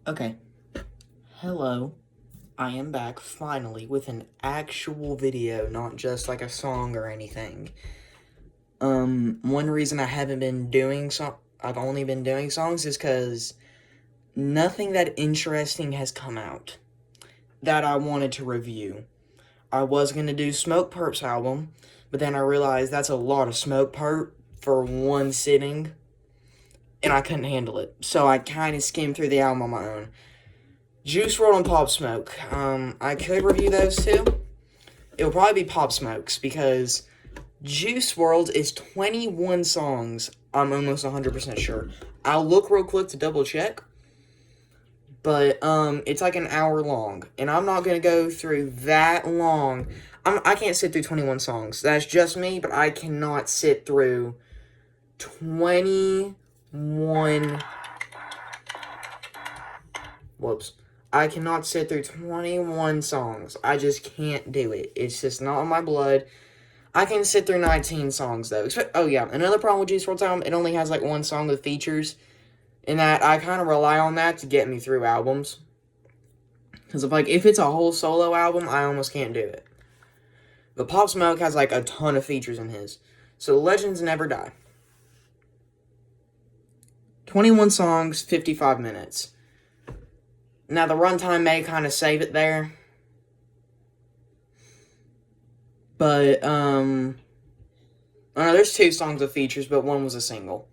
Okay. Hello. I am back finally with an actual video, not just like a song or anything. One reason I haven't been doing I've only been doing songs is because nothing that interesting has come out that I wanted to review. I was gonna do Smokepurp's album, but then I realized that's a lot of Smokepurp for one sitting, and I couldn't handle it. So I kind of skimmed through the album on my own. Juice WRLD and Pop Smoke. I could review those two. It'll probably be Pop Smoke's because Juice WRLD is 21 songs. I'm almost 100% sure. I'll look real quick to double check. But it's like an hour long, and I'm not gonna go through that long. I can't sit through 21 songs. That's just me, but I cannot sit through 21. Whoops. I cannot sit through 21 songs. I just can't do it. It's just not in my blood. I can sit through 19 songs, though. Oh, yeah. Another problem with Juice WRLD's album, it only has, like, one song with features. And that I kind of rely on that to get me through albums. Because, if it's a whole solo album, I almost can't do it. But Pop Smoke has, like, a ton of features in his. So, Legends Never Die. 21 songs, 55 minutes. Now, the runtime may kind of save it there. But, I know there's two songs with features, but one was a single.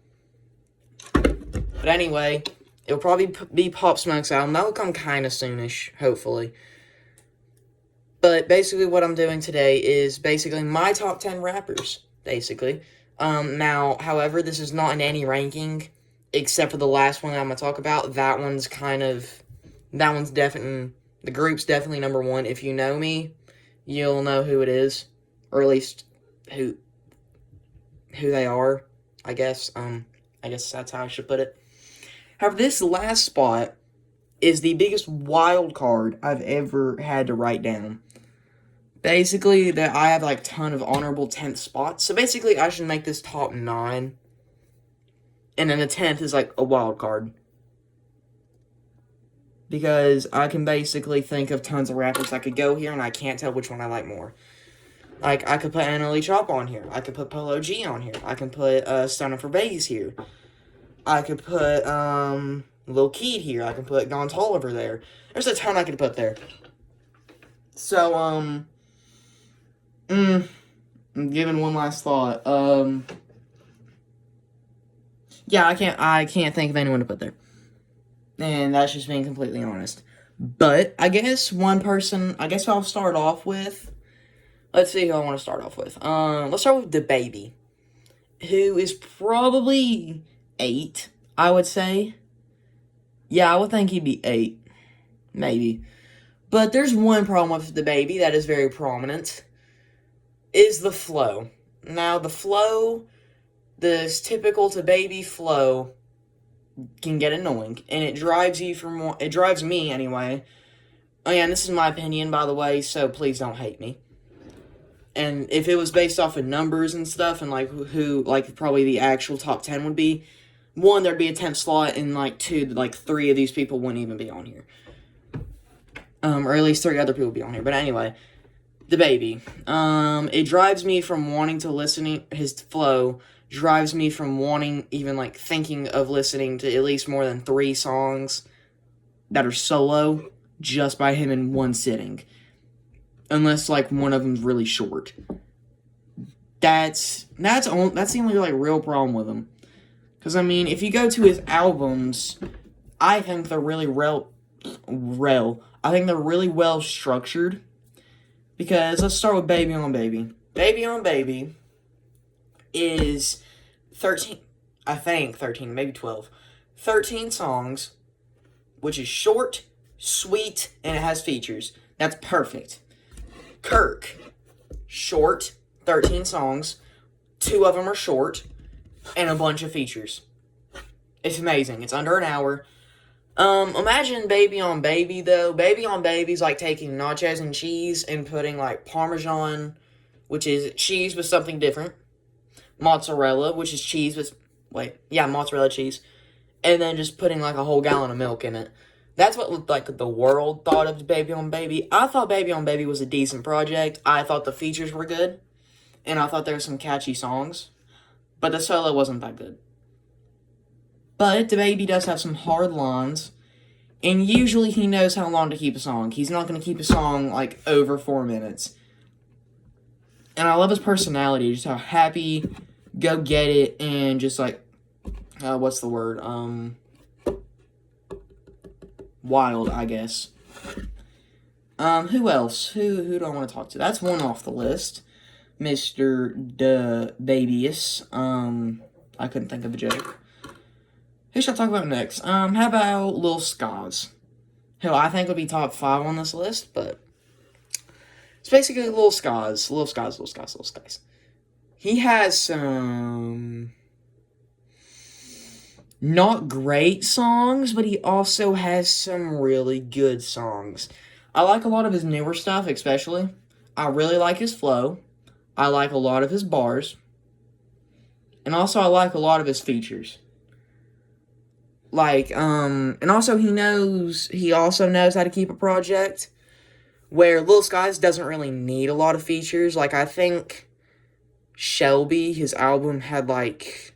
But anyway, it'll probably be Pop Smoke's album. That'll come kind of soonish, hopefully. But basically what I'm doing today is basically my top 10 rappers, basically. Now, however, this is not in any ranking, except for the last one that I'm going to talk about. That one's definitely, the group's definitely number one. If you know me, you'll know who it is, or at least who they are, I guess. I guess that's how I should put it. However, this last spot is the biggest wild card I've ever had to write down. Basically, that I have, like, a ton of honorable 10th spots. So, basically, I should make this top 9. And then the 10th is, like, a wild card. Because I can basically think of tons of rappers that could go here, and I can't tell which one I like more. Like, I could put NLE Choppa on here. I could put Polo G on here. I can put Stunna 4 Vegas here. I could put Lil Keed here. I can put Don Toliver there. There's a ton I could put there. So, I'm giving one last thought. Yeah, I can't think of anyone to put there. And that's just being completely honest. But, I guess I'll start off with, let's see who I want to start off with. Let's start with DaBaby, who is probably 8, I would say. Yeah, I would think he'd be 8. Maybe. But there's one problem with DaBaby that is very prominent, is the flow. Now, the flow, this typical DaBaby flow, can get annoying, and it drives me anyway. Oh yeah, and this is my opinion, by the way, so please don't hate me. And if it was based off of numbers and stuff, and who probably the actual top 10 would be, 1, there'd be a 10th slot, and 2, 3 of these people wouldn't even be on here. Or at least 3 other people would be on here. But anyway, DaBaby. It drives me from wanting to listen, his flow drives me from wanting, even thinking of listening to at least more than 3 songs that are solo just by him in one sitting. Unless one of them's really short. That's the only real problem with him. Because if you go to his albums, I think they're really I think they're really well structured. Because let's start with Baby on Baby. Baby on Baby is 13, maybe 12. 13 songs, which is short, sweet, and it has features. That's perfect. Kirk, short, 13 songs, 2 of them are short, and a bunch of features. It's amazing. It's under an hour. Imagine Baby on Baby, though. Baby on Baby's like taking nachos and cheese and putting Parmesan, which is cheese with something different, mozzarella, which is cheese with, mozzarella cheese, and then just putting a whole gallon of milk in it. That's what, like, the world thought of Baby on Baby. I thought Baby on Baby was a decent project. I thought the features were good, and I thought there were some catchy songs, but the solo wasn't that good. But DaBaby does have some hard lines, and usually he knows how long to keep a song. He's not going to keep a song, like, over 4 minutes. And I love his personality, just how happy, go get it, and just, like, what's the word? Wild, I guess. Who else? Who do I want to talk to? That's one off the list. Mr. DaBabious. I couldn't think of a joke. Who should I talk about next? How about Lil Skaz? Who I think would be top 5 on this list, but it's basically Lil Skaz. Lil Skaz. He has some not great songs, but he also has some really good songs. I like a lot of his newer stuff, especially. I really like his flow. I like a lot of his bars. And also I like a lot of his features. Like, and also he also knows how to keep a project, where Lil Skaz doesn't really need a lot of features. Like, I think Shelby, his album had, like,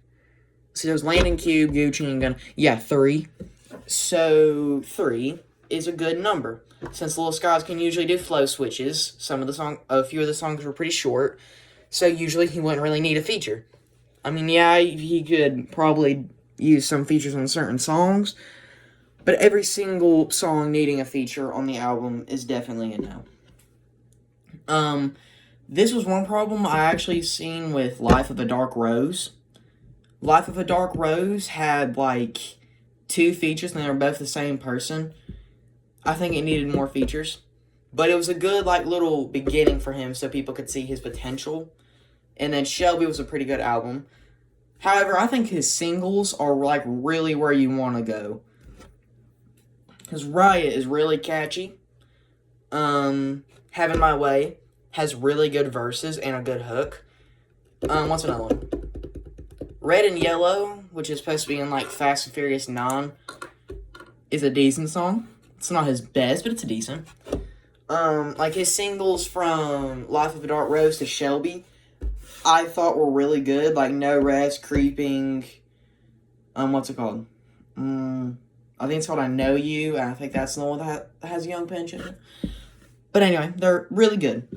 see, there's Landon Cube, Gucci, and Gunna. Yeah, 3. So, 3 is a good number. Since Lil Skaz can usually do flow switches, a few of the songs were pretty short, so usually he wouldn't really need a feature. I mean, yeah, he could probably use some features on certain songs, but every single song needing a feature on the album is definitely a no. This was one problem I actually seen with Life of a Dark Rose. Life of a Dark Rose had, like, 2 features, and they were both the same person. I think it needed more features. But it was a good, like, little beginning for him so people could see his potential. And then Shelby was a pretty good album. However, I think his singles are, like, really where you want to go. Because Riot is really catchy. Having My Way has really good verses and a good hook. What's another one? Red and Yellow, which is supposed to be in, like, Fast and Furious 9, is a decent song. It's not his best, but it's a decent. Like, his singles from Life of a Dark Rose to Shelby, I thought were really good. Like, No Rest, Creeping, what's it called? I think it's called I Know You, and I think that's the one that has Young Punch in it. But anyway, they're really good.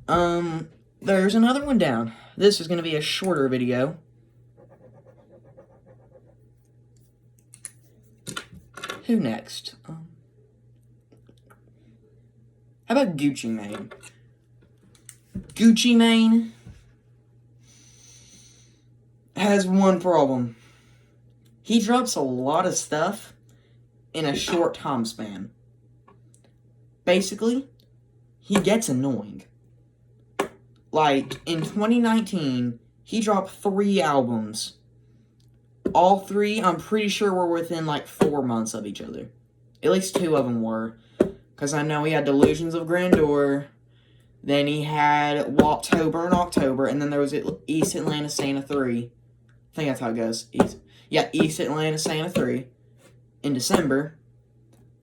There's another one down. This is going to be a shorter video. Who next? How about Gucci Mane? Gucci Mane has one problem. He drops a lot of stuff in a short time span. Basically, he gets annoying. Like, in 2019, he dropped 3 albums. All 3, I'm pretty sure, were within, like, 4 months of each other. At least 2 of them were. Because I know he had Delusions of Grandeur. Then he had Walktober in October. And then there was East Atlanta Santa 3. I think that's how it goes. East Atlanta Santa 3. In December.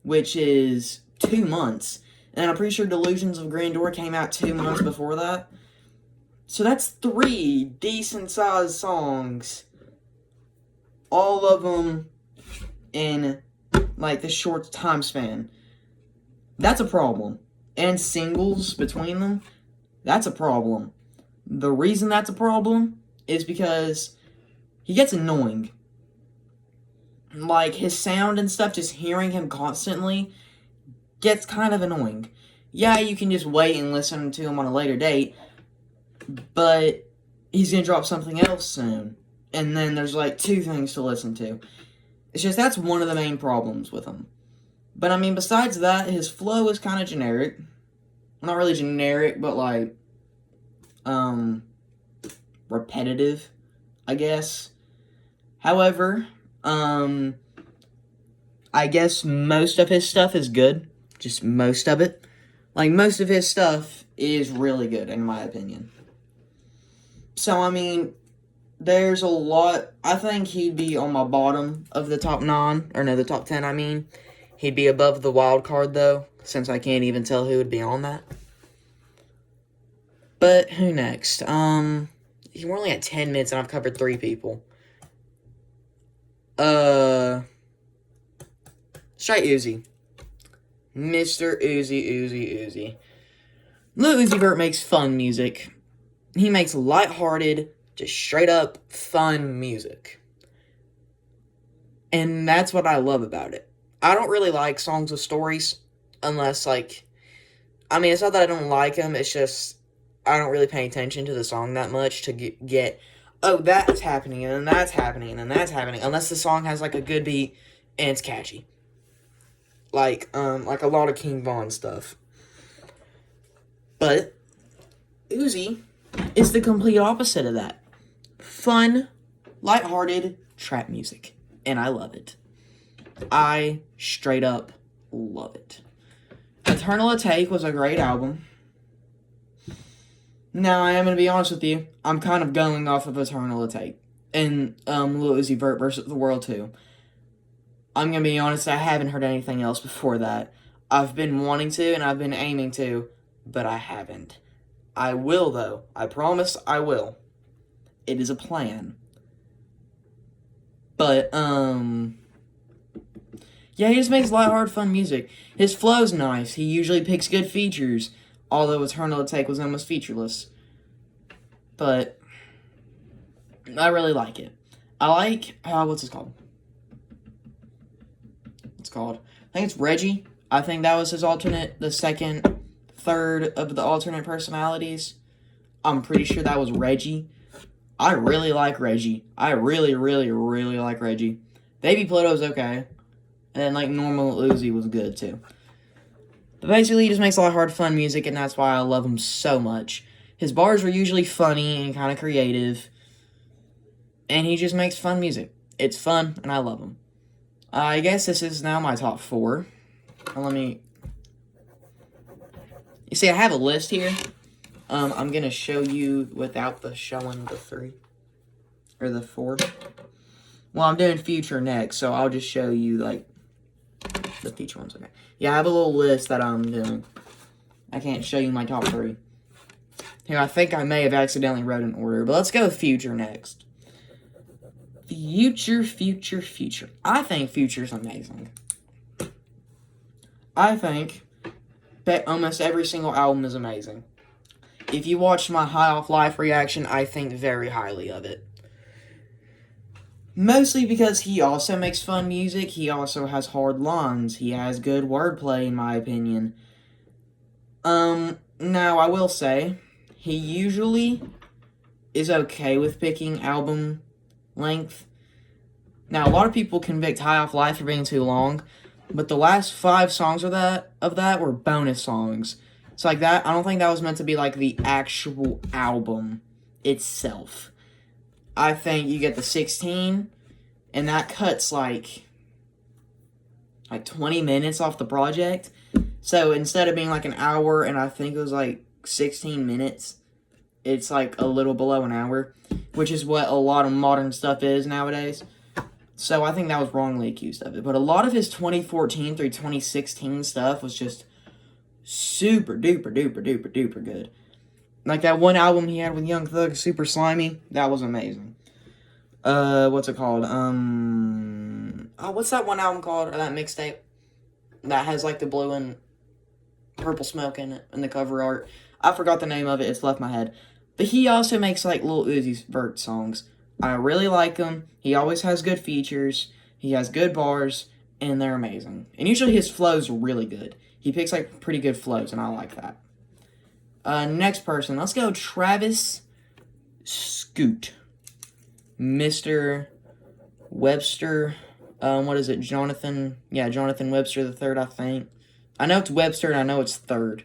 Which is 2 months. And I'm pretty sure Delusions of Grandeur came out 2 months before that. So that's 3 decent-sized songs. All of them in, like, the short time span. That's a problem. And singles between them, that's a problem. The reason that's a problem is because he gets annoying. Like, his sound and stuff, just hearing him constantly gets kind of annoying. Yeah, you can just wait and listen to him on a later date, but he's going to drop something else soon. And then there's, like, 2 things to listen to. It's just, that's one of the main problems with him. But, I mean, besides that, his flow is kind of generic. Not really generic, but, like, repetitive, I guess. However, I guess most of his stuff is good. Just most of it. Like, most of his stuff is really good, in my opinion. So, I mean, there's a lot. I think he'd be on my bottom of the top 9. Or no, the top 10, I mean. He'd be above the wild card, though, since I can't even tell who would be on that. But who next? We're only at 10 minutes and I've covered 3 people. Straight Uzi. Mr. Uzi. Lil Uzi Vert makes fun music. He makes lighthearted, just straight up fun music. And that's what I love about it. I don't really like songs with stories, unless, like, I mean, it's not that I don't like them, it's just, I don't really pay attention to the song that much to get oh, that's happening, and then that's happening, and then that's happening, unless the song has, like, a good beat, and it's catchy. Like a lot of King Von stuff. But Uzi is the complete opposite of that. Fun, lighthearted trap music. And I love it. I straight up love it. Eternal Atake was a great album. Now, I am going to be honest with you. I'm kind of going off of Eternal Atake. And Lil Uzi Vert versus the World 2. I'm going to be honest, I haven't heard anything else before that. I've been wanting to, and I've been aiming to, but I haven't. I will, though. I promise I will. It is a plan. But, yeah, he just makes lighthearted, fun music. His flow's nice. He usually picks good features, although Eternal Atake was almost featureless. But I really like it. I like, what's it called? I think it's Reggie. I think that was his alternate, the third of the alternate personalities. I'm pretty sure that was Reggie. I really like Reggie. I really, really, really like Reggie. Baby Pluto's okay. And then, like, normal Uzi was good, too. But basically, he just makes a lot of hard, fun music, and that's why I love him so much. His bars are usually funny and kind of creative. And he just makes fun music. It's fun, and I love him. I guess this is now my top 4. You see, I have a list here. I'm going to show you without showing the 3. Or the 4. Well, I'm doing Future next, so I'll just show you, like, the Future ones. Okay. Yeah, I have a little list that I'm doing. I can't show you my top 3. Here, I think I may have accidentally wrote an order, but let's go with Future next. Future. I think Future's amazing. I think that almost every single album is amazing. If you watched my High Off Life reaction, I think very highly of it. Mostly because he also makes fun music, he also has hard lines, he has good wordplay in my opinion. Now I will say, he usually is okay with picking album length. Now, a lot of people convict High Off Life for being too long, but the last 5 songs of that were bonus songs. So, like, that, I don't think that was meant to be, like, the actual album itself. I think you get the 16, and that cuts, like 20 minutes off the project. So, instead of being, like, an hour, and I think it was, like, 16 minutes, it's, like, a little below an hour, which is what a lot of modern stuff is nowadays. So I think that was wrongly accused of it. But a lot of his 2014 through 2016 stuff was just super duper good. Like that one album he had with Young Thug, Super Slimy, that was amazing. What's it called? What's that one album called, or that mixtape? That has like the blue and purple smoke in it, and the cover art. I forgot the name of it, it's left my head. But he also makes like Lil Uzi Vert songs. I really like him. He always has good features. He has good bars, and they're amazing. And usually his flow's really good. He picks like pretty good flows, and I like that. Next person, let's go Travis Scoot. Mr. Webster. What is it? Jonathan Webster the third, I think. I know it's Webster, and I know it's third.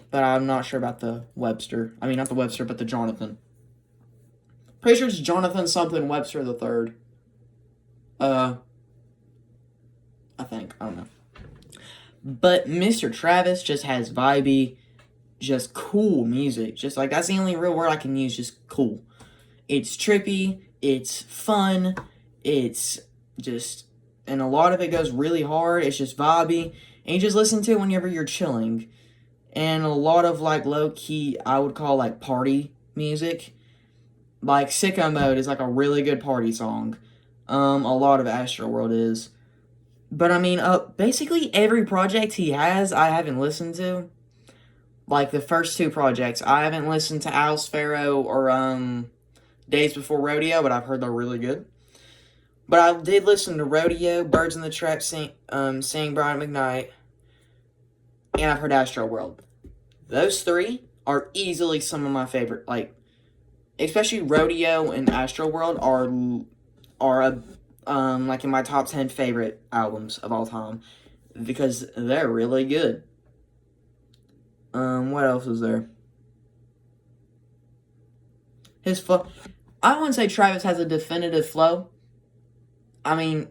But I'm not sure about the Webster. I mean, not the Webster, but the Jonathan. Pretty sure it's Jonathan something Webster the third. I think. I don't know. But Mr. Travis just has vibey, just cool music. Just like, that's the only real word I can use, just cool. It's trippy, it's fun, it's just and a lot of it goes really hard. It's just vibey, and you just listen to it whenever you're chilling. And a lot of like low key, I would call like party music. Like Sicko Mode is like a really good party song. A lot of Astroworld is. But I mean, basically every project he has, I haven't listened to. Like the first two projects, I haven't listened to Owl's Pharaoh or Days Before Rodeo, but I've heard they're really good. But I did listen to Rodeo, Birds in the Trap, Sing Brian McKnight, and I've heard Astroworld. Those three are easily some of my favorite, like, especially Rodeo and Astroworld are like in my top 10 favorite albums of all time because they're really good. What else is there? His flow. I wouldn't say Travis has a definitive flow. I mean,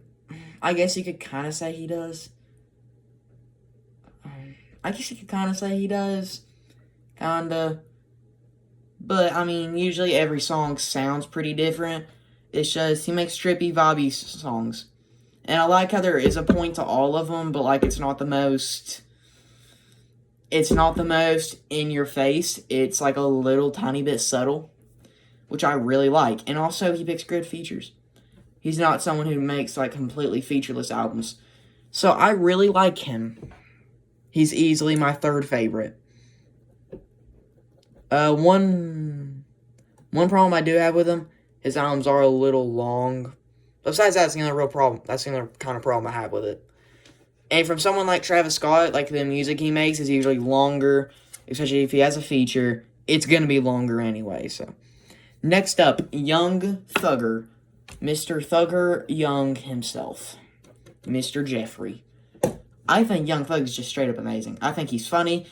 I guess you could kind of say he does. Kinda. But, I mean, usually every song sounds pretty different. It's just, he makes trippy, vibey songs. And I like how there is a point to all of them, but, like, it's not the most in your face. It's, like, a little tiny bit subtle, which I really like. And also, he picks good features. He's not someone who makes, like, completely featureless albums. So, I really like him. He's easily my third favorite. One problem I do have with him, his albums are a little long. Besides that, that's the only real problem. That's the only kind of problem I have with it. And from someone like Travis Scott, like the music he makes is usually longer, especially if he has a feature. It's going to be longer anyway, so. Next up, Young Thugger. Mr. Thugger Young himself. Mr. Jeffrey. I think Young Thug is just straight up amazing. I think he's funny,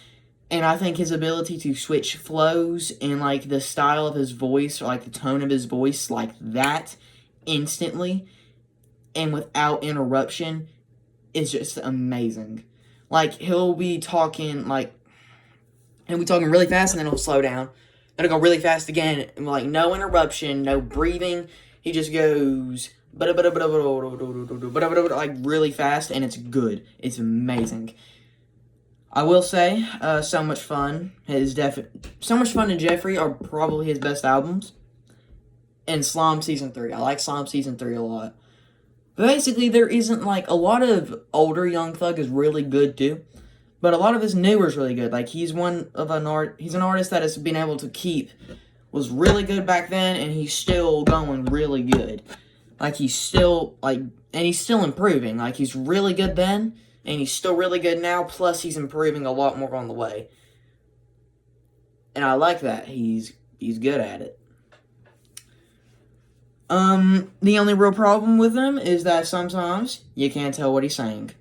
and I think his ability to switch flows and, like, the style of his voice, or, like, the tone of his voice, like that, instantly, and without interruption, is just amazing. Like, he'll be talking really fast, and then he'll slow down. Then he'll go really fast again, and, like, no interruption, no breathing. He just goes like really fast, and it's good. It's amazing. I will say, So Much Fun and Jeffrey are probably his best albums. And Slime Season 3. I like Slime Season 3 a lot. But basically, there isn't, like, a lot of older Young Thug is really good, too. But a lot of his newer is really good. Like, he's an artist that has been able to was really good back then, and he's still going really good. Like, he's still improving. Like, he's really good then, and he's still really good now, plus he's improving a lot more on the way. And I like that. He's good at it. The only real problem with him is that sometimes you can't tell what he's saying.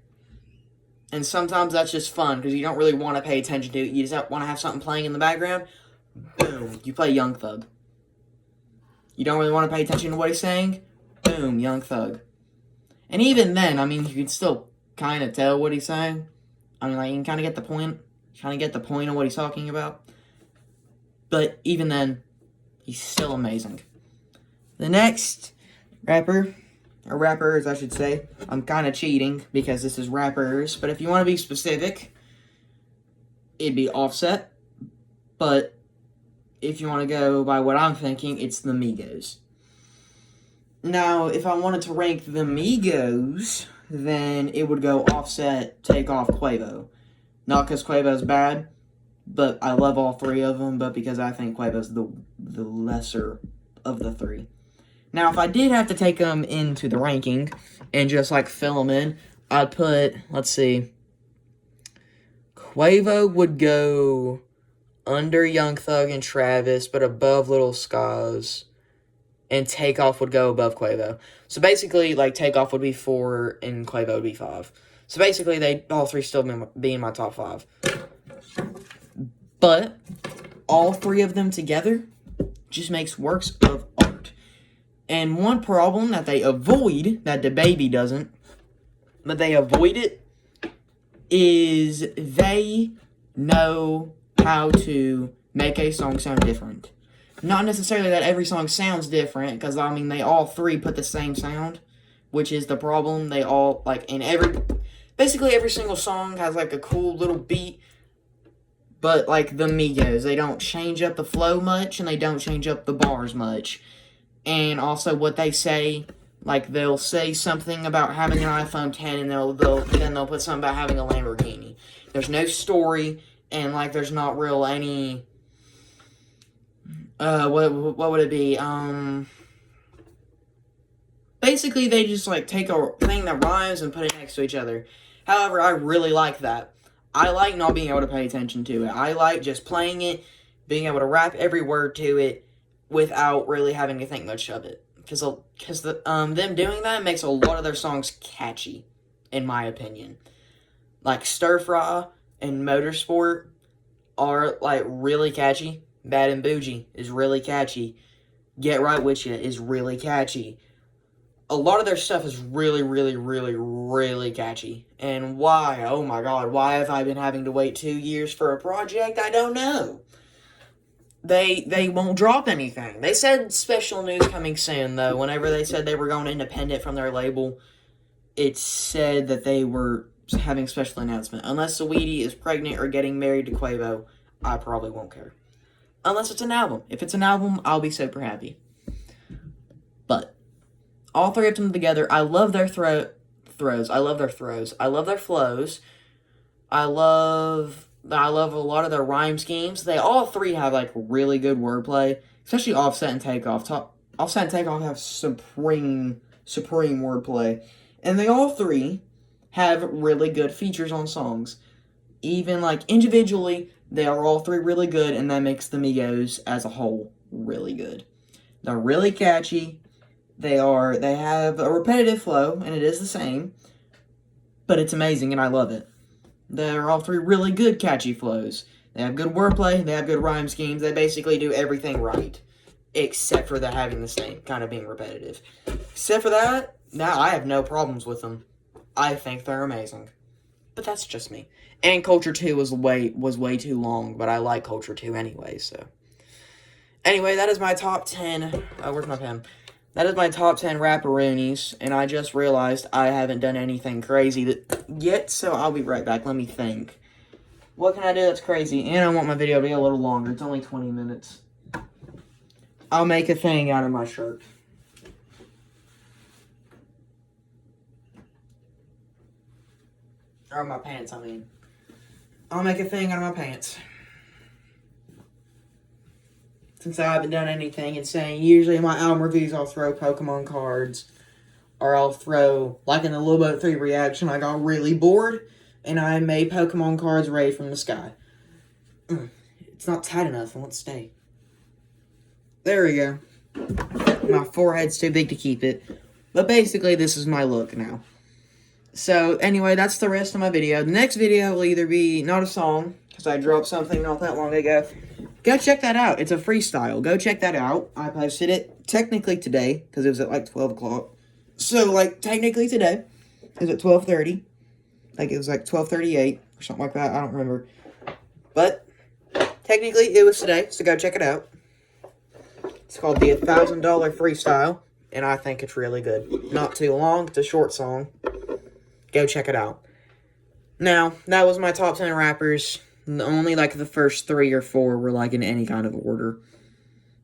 And sometimes that's just fun, because you don't really want to pay attention to it. You just want to have something playing in the background. Boom, you play Young Thug. You don't really want to pay attention to what he's saying. Boom, Young Thug. And even then, I mean, you can still kind of tell what he's saying. I mean, like, you can kind of get the point. Kind of get the point of what he's talking about. But even then, he's still amazing. The next rapper, or rappers, I should say. I'm kind of cheating because this is rappers. But if you want to be specific, it'd be Offset. But if you want to go by what I'm thinking, it's the Migos. Now, if I wanted to rank the Migos, then it would go Offset, Takeoff, Quavo. Not because Quavo's bad, but I love all three of them, but because I think Quavo's the lesser of the three. Now, if I did have to take them into the ranking and just, like, fill them in, I'd put, let's see, Quavo would go under Young Thug and Travis, but above Little Skies, and Takeoff would go above Quavo. So basically, like, Takeoff would be 4, and Quavo would be 5. So basically, they all three still be in my top 5. But all three of them together just makes works of art. And one problem that they avoid, that DaBaby doesn't, but they avoid it, is they know how to make a song sound different. Not necessarily that every song sounds different, because, I mean, they all three put the same sound, which is the problem. They all, like, basically every single song has, like, a cool little beat, but, like, the Migos, they don't change up the flow much, and they don't change up the bars much. And also what they say, like, they'll say something about having an iPhone 10, and then they'll put something about having a Lamborghini. There's no story, and, like, there's not real any, what would it be, basically, they just, like, take a thing that rhymes and put it next to each other. However, I really like that. I like not being able to pay attention to it. I like just playing it, being able to rap every word to it, without really having to think much of it. Because them doing that makes a lot of their songs catchy, in my opinion. Like, Stir Fry and Motorsport are, like, really catchy. Bad and Bougie is really catchy. Get Right With Ya is really catchy. A lot of their stuff is really, really, really, really catchy. And why? Oh my god, why have I been having to wait 2 years for a project? I don't know. They won't drop anything. They said special news coming soon, though. Whenever they said they were going independent from their label, it said that they were having special announcement. Unless Saweetie is pregnant or getting married to Quavo, I probably won't care. Unless it's an album. If it's an album, I'll be super happy. But all three of them together, I love their throws. I love their throws. I love their flows. I love a lot of their rhyme schemes. They all three have, like, really good wordplay, especially Offset and Takeoff. Offset and Takeoff have supreme wordplay, and they all three have really good features on songs. Even, like, individually, they are all three really good, and that makes the Migos as a whole really good. They're really catchy. They have a repetitive flow, and it is the same, but it's amazing, and I love it. They're all three really good, catchy flows. They have good wordplay, they have good rhyme schemes, they basically do everything right, except for having the same, kind of being repetitive. Except for that, now I have no problems with them. I think they're amazing. But that's just me. And Culture 2 was way too long, but I like Culture 2 anyway, so. Anyway, that is my top 10, where's my pen? That is my top 10 rapperoonies, and I just realized I haven't done anything crazy yet, so I'll be right back. Let me think. What can I do that's crazy? And I want my video to be a little longer. It's only 20 minutes. I'll make a thing out of my shirt. Or my pants, I mean. I'll make a thing out of my pants. Since I haven't done anything insane, usually in my album reviews I'll throw Pokemon cards, or I'll throw, like in the Lil Boat 3 reaction, I got really bored, and I made Pokemon cards raid from the sky. It's not tight enough, it won't stay. There we go. My forehead's too big to keep it, but basically this is my look now. So, anyway, that's the rest of my video. The next video will either be not a song, because I dropped something not that long ago. Go check that out. It's a freestyle. Go check that out. I posted it technically today, because it was at like 12 o'clock. So, like, technically today. It was at 12:30. Like, it was like 12:38 or something like that. I don't remember. But, technically, it was today, so go check it out. It's called the $1,000 Freestyle, and I think it's really good. Not too long. It's a short song. Go check it out. Now, that was my top 10 rappers. Only, like, the first 3 or 4 were, like, in any kind of order.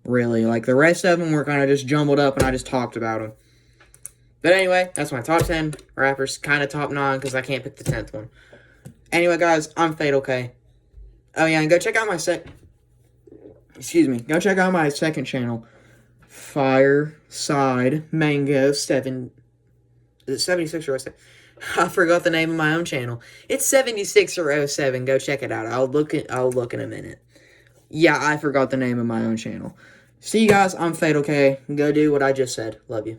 Really. Like, the rest of them were kind of just jumbled up, and I just talked about them. But anyway, that's my top 10 rappers. Kind of top 9, because I can't pick the 10th one. Anyway, guys, I'm Fatal K. Oh, yeah, and go check out my Go check out my second channel. Fireside Mango 7... Is it 76 or 07? I forgot the name of my own channel. It's 76 or 07. Go check it out. I'll look in a minute. Yeah, I forgot the name of my own channel. See you guys. I'm Fatal K. Go do what I just said. Love you.